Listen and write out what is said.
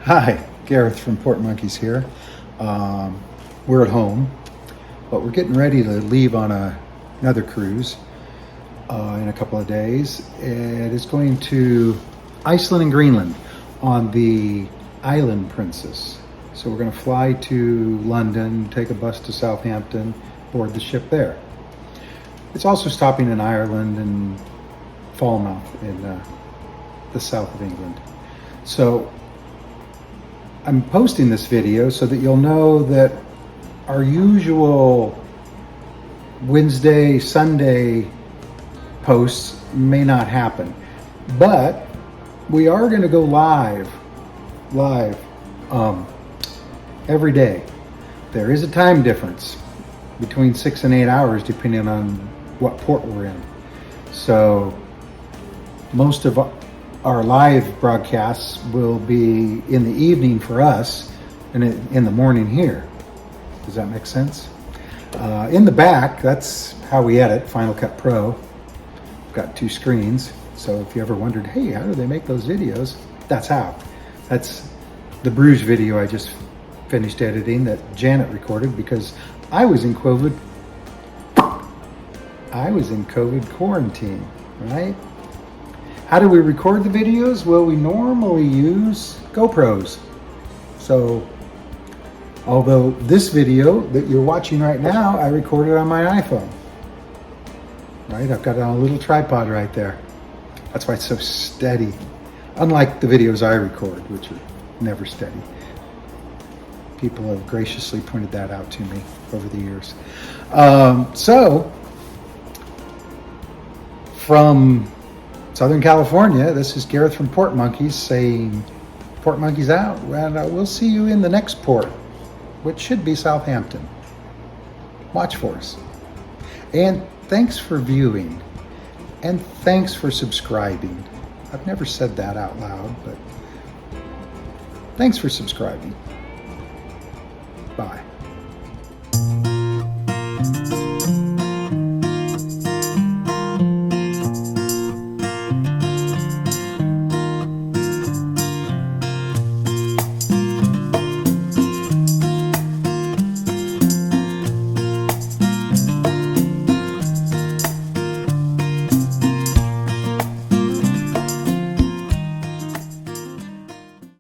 Hi, Gareth from Port Monkeys here. We're at home, but we're getting ready to leave on another cruise in a couple of days. It is going to Iceland and Greenland on the Island Princess. So we're going to fly to London, take a bus to Southampton, board the ship there. It's also stopping in Ireland and Falmouth in the south of England. So I'm posting this video so that you'll know that our usual Wednesday, Sunday posts may not happen, but we are going to go live every day. There is a time difference between 6 and 8 hours depending on what port we're in. So most of our live broadcasts will be in the evening for us and in the morning here. Does that make sense? In the back, that's how we edit Final Cut Pro. We've got 2 screens. So if you ever wondered, hey, how do they make those videos? That's how. That's the Bruges video I just finished editing that Janet recorded because I was in COVID quarantine, right? How do we record the videos? Well, we normally use GoPros. So, although this video that you're watching right now, I recorded on my iPhone. Right? I've got it on a little tripod right there. That's why it's so steady. Unlike the videos I record, which are never steady. People have graciously pointed that out to me over the years. So, from Southern California, this is Gareth from Port Monkeys saying, Port Monkeys out, and we'll see you in the next port, which should be Southampton. Watch for us. And thanks for viewing, and thanks for subscribing. I've never said that out loud, but thanks for subscribing. Bye.